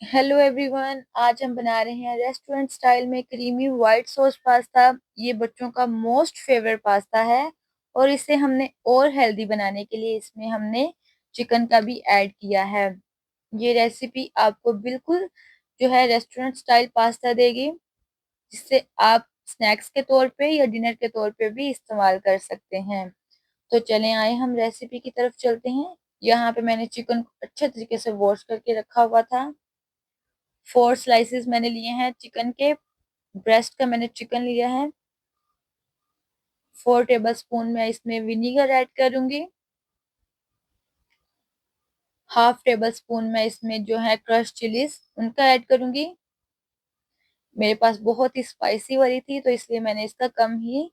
Hello everyone, आज हम बना रहे हैं रेस्टोरेंट स्टाइल में क्रीमी व्हाइट सॉस पास्ता। ये बच्चों का मोस्ट फेवरेट पास्ता है और इसे हमने और हेल्दी बनाने के लिए इसमें हमने चिकन का भी ऐड किया है। ये रेसिपी आपको बिल्कुल जो है रेस्टोरेंट स्टाइल पास्ता देगी, जिससे आप स्नैक्स के तौर पे या डिनर के तौर पे भी इस्तेमाल कर सकते हैं। तो चलें आए हम रेसिपी की तरफ चलते हैं। यहाँ पे मैंने चिकन को अच्छे तरीके से वॉश करके रखा हुआ था। 4 स्लाइसेस मैंने लिए हैं चिकन के। ब्रेस्ट का मैंने चिकन लिया है। 4 टेबल स्पून मैं इसमें विनीगर ऐड करूंगी। ½ टेबल स्पून मैं इसमें जो है क्रश चिलीज उनका ऐड करूंगी। मेरे पास बहुत ही स्पाइसी वाली थी तो इसलिए मैंने इसका कम ही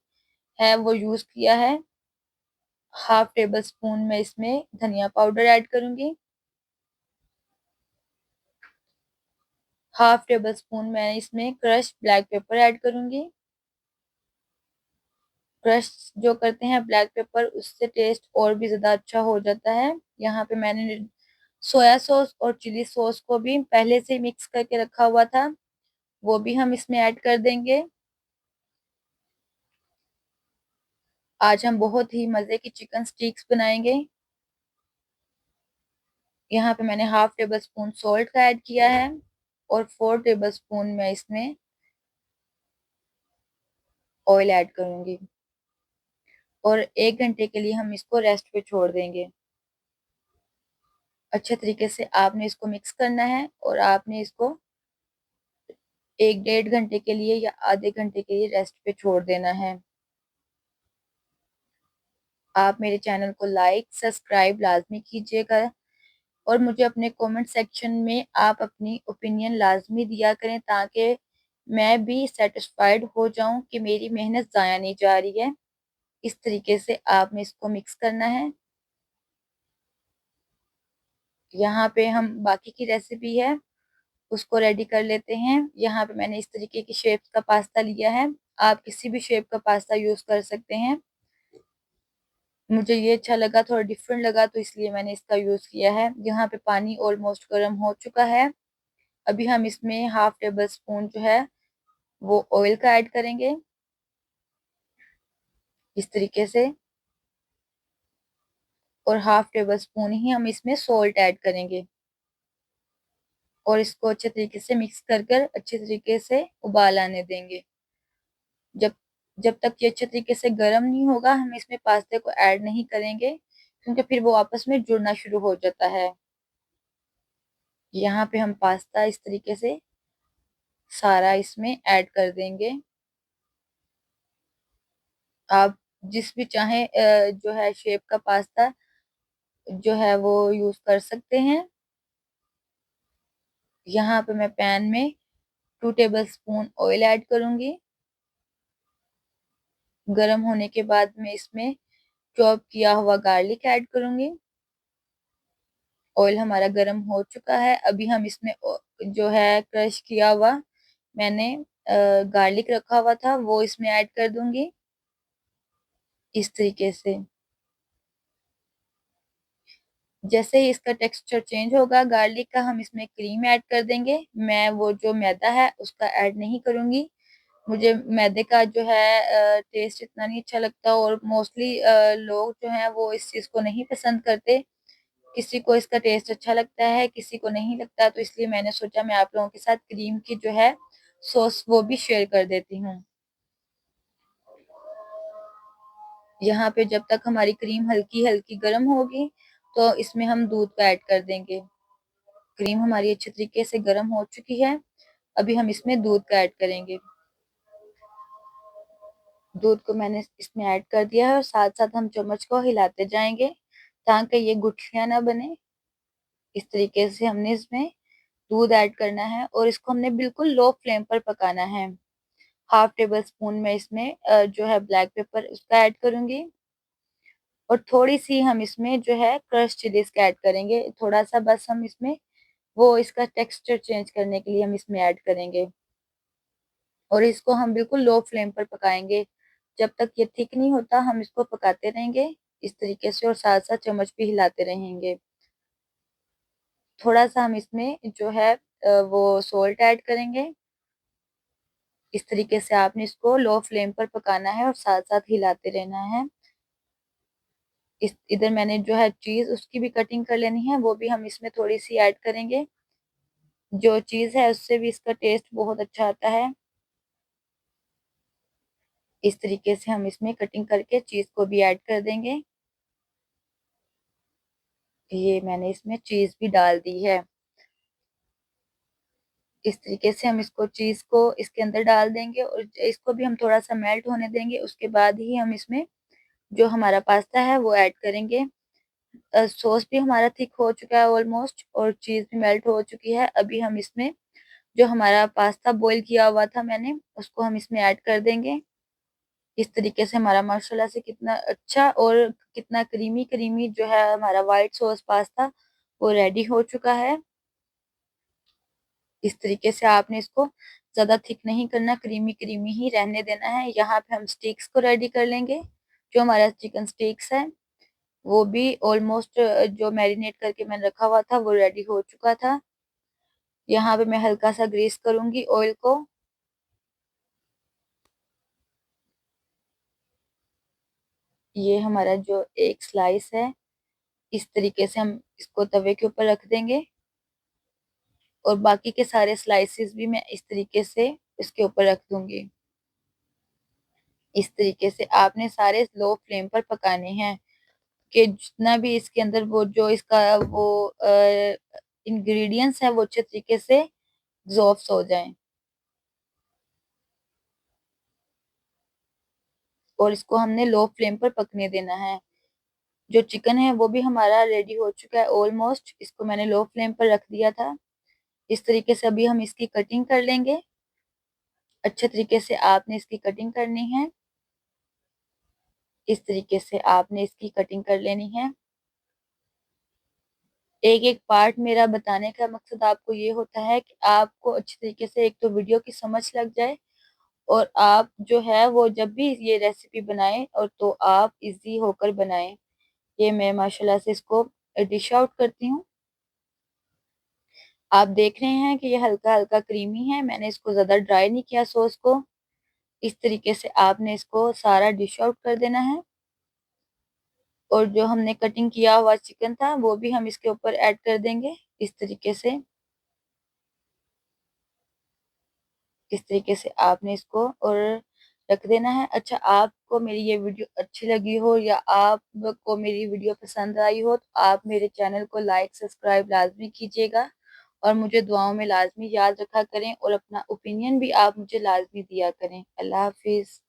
है वो यूज किया है। ½ टेबल स्पून मैं इसमें धनिया पाउडर ऐड करूंगी। ½ टेबल स्पून मैं इसमें क्रश ब्लैक पेपर ऐड करूंगी। क्रश जो करते हैं ब्लैक पेपर, उससे टेस्ट और भी ज्यादा अच्छा हो जाता है। यहाँ पे मैंने सोया सॉस और चिली सॉस को भी पहले से मिक्स करके रखा हुआ था, वो भी हम इसमें ऐड कर देंगे। आज हम बहुत ही मजे की चिकन स्टिक्स बनाएंगे। यहाँ पे मैंने ½ टेबल स्पून सॉल्ट का ऐड किया है और 4 टेबल स्पून मैं इसमें ऑयल ऐड करूंगी और 1 घंटे के लिए हम इसको रेस्ट पे छोड़ देंगे। अच्छे तरीके से आपने इसको मिक्स करना है और आपने इसको 1 डेढ़ घंटे के लिए या आधे घंटे के लिए रेस्ट पे छोड़ देना है। आप मेरे चैनल को लाइक सब्सक्राइब लाजमी कीजिएगा और मुझे अपने कमेंट सेक्शन में आप अपनी ओपिनियन लाजमी दिया करें, ताकि मैं भी सेटिस्फाइड हो जाऊं कि मेरी मेहनत जाया नहीं जा रही है। इस तरीके से आपने इसको मिक्स करना है। यहाँ पे हम बाकी की रेसिपी है उसको रेडी कर लेते हैं। यहाँ पे मैंने इस तरीके की शेप का पास्ता लिया है। आप किसी भी शेप का पास्ता यूज कर सकते हैं। मुझे ये अच्छा लगा, थोड़ा डिफरेंट लगा, तो इसलिए मैंने इसका यूज किया है। यहाँ पे पानी ऑलमोस्ट गर्म हो चुका है। अभी हम इसमें ½ टेबल स्पून जो है वो ऑयल का ऐड करेंगे इस तरीके से, और ½ टेबल स्पून ही हम इसमें सॉल्ट ऐड करेंगे और इसको अच्छे तरीके से मिक्स कर कर अच्छे तरीके से उबाल आने देंगे। जब जब तक ये अच्छे तरीके से गर्म नहीं होगा हम इसमें पास्ते को ऐड नहीं करेंगे, क्योंकि फिर वो आपस में जुड़ना शुरू हो जाता है। यहाँ पे हम पास्ता इस तरीके से सारा इसमें ऐड कर देंगे। आप जिस भी चाहें जो है शेप का पास्ता जो है वो यूज कर सकते हैं। यहाँ पे मैं पैन में 2 टेबल स्पून ऑयल ऐड करूंगी। गरम होने के बाद मैं इसमें चॉप किया हुआ गार्लिक ऐड करूंगी। ऑयल हमारा गरम हो चुका है। अभी हम इसमें जो है क्रश किया हुआ मैंने गार्लिक रखा हुआ था वो इसमें ऐड कर दूंगी इस तरीके से। जैसे ही इसका टेक्सचर चेंज होगा गार्लिक का, हम इसमें क्रीम ऐड कर देंगे। मैं वो जो मैदा है उसका ऐड नहीं करूंगी। मुझे मैदे का जो है टेस्ट इतना नहीं अच्छा लगता और मोस्टली लोग जो हैं वो इस चीज़ को नहीं पसंद करते। किसी को इसका टेस्ट अच्छा लगता है, किसी को नहीं लगता, तो इसलिए मैंने सोचा मैं आप लोगों के साथ क्रीम की जो है सॉस वो भी शेयर कर देती हूँ। यहाँ पे जब तक हमारी क्रीम हल्की हल्की गर्म होगी तो इसमें हम दूध का ऐड कर देंगे। क्रीम हमारी अच्छे तरीके से गर्म हो चुकी है। अभी हम इसमें दूध का ऐड करेंगे। दूध को मैंने इसमें ऐड कर दिया है और साथ साथ हम चम्मच को हिलाते जाएंगे ताकि ये गुठलियां ना बने। इस तरीके से हमने इसमें दूध ऐड करना है और इसको हमने बिल्कुल लो फ्लेम पर पकाना है। ½ टेबल स्पून में इसमें जो है ब्लैक पेपर उसका ऐड करूंगी और थोड़ी सी हम इसमें जो है क्रश चिलीज का ऐड करेंगे। थोड़ा सा बस हम इसमें वो इसका टेक्सचर चेंज करने के लिए हम इसमें ऐड करेंगे और इसको हम बिल्कुल लो फ्लेम पर पकाएंगे। जब तक ये थिक नहीं होता हम इसको पकाते रहेंगे इस तरीके से और साथ साथ चम्मच भी हिलाते रहेंगे। थोड़ा सा हम इसमें जो है वो सॉल्ट ऐड करेंगे। इस तरीके से आपने इसको लो फ्लेम पर पकाना है और साथ साथ हिलाते रहना है। इस इधर मैंने जो है चीज उसकी भी कटिंग कर लेनी है, वो भी हम इसमें थोड़ी सी ऐड करेंगे। जो चीज है उससे भी इसका टेस्ट बहुत अच्छा आता है। इस तरीके से हम इसमें कटिंग करके चीज को भी ऐड कर देंगे। ये मैंने इसमें चीज भी डाल दी है। इस तरीके से हम इसको चीज को इसके अंदर डाल देंगे और इसको भी हम थोड़ा सा मेल्ट होने देंगे। उसके बाद ही हम इसमें जो हमारा पास्ता है वो ऐड करेंगे। सॉस भी हमारा थिक हो चुका है ऑलमोस्ट, और चीज भी मेल्ट हो चुकी है। अभी हम इसमें जो हमारा पास्ता बॉईल किया हुआ था मैंने, उसको हम इसमें ऐड कर देंगे। इस तरीके से हमारा माशाल्लाह से कितना अच्छा और कितना क्रीमी क्रीमी जो है हमारा व्हाइट सॉस पास्ता वो रेडी हो चुका है। इस तरीके से आपने इसको ज्यादा थिक नहीं करना, क्रीमी क्रीमी ही रहने देना है। यहाँ पे हम स्टिक्स को रेडी कर लेंगे। जो हमारा चिकन स्टिक्स है वो भी ऑलमोस्ट जो मैरिनेट करके मैंने रखा हुआ था वो रेडी हो चुका था। यहाँ पे मैं हल्का सा ग्रीस करूंगी ऑयल को। ये हमारा जो एक स्लाइस है, इस तरीके से हम इसको तवे के ऊपर रख देंगे और बाकी के सारे स्लाइसेस भी मैं इस तरीके से इसके ऊपर रख दूंगी। इस तरीके से आपने सारे लो फ्लेम पर पकाने हैं कि जितना भी इसके अंदर वो जो इसका वो इंग्रेडिएंट्स है वो अच्छे तरीके से एब्जॉर्ब हो जाएं। और इसको हमने लो फ्लेम पर पकने देना है। जो चिकन है वो भी हमारा रेडी हो चुका है ऑलमोस्ट। इसको मैंने लो फ्लेम पर रख दिया था। इस तरीके से अभी हम इसकी कटिंग कर लेंगे। अच्छे तरीके से आपने इसकी कटिंग करनी है। इस तरीके से आपने इसकी कटिंग कर लेनी है। एक एक पार्ट मेरा बताने का मकसद आपको ये होता है कि आपको अच्छी तरीके से एक तो वीडियो की समझ लग जाए, और आप जो है वो जब भी ये रेसिपी बनाएं और तो आप इजी होकर बनाएं। ये मैं माशाल्लाह से इसको डिश आउट करती हूँ। आप देख रहे हैं कि ये हल्का हल्का क्रीमी है। मैंने इसको ज्यादा ड्राई नहीं किया सॉस को। इस तरीके से आपने इसको सारा डिश आउट कर देना है। और जो हमने कटिंग किया हुआ चिकन था वो भी हम इसके ऊपर ऐड कर देंगे। इस तरीके से इस तरीके से आपने इसको और रख देना है। अच्छा, आपको मेरी ये वीडियो अच्छी लगी हो या आपको मेरी वीडियो पसंद आई हो तो आप मेरे चैनल को लाइक सब्सक्राइब लाजमी कीजिएगा और मुझे दुआओं में लाजमी याद रखा करें, और अपना ओपिनियन भी आप मुझे लाजमी दिया करें। अल्लाह हाफिज।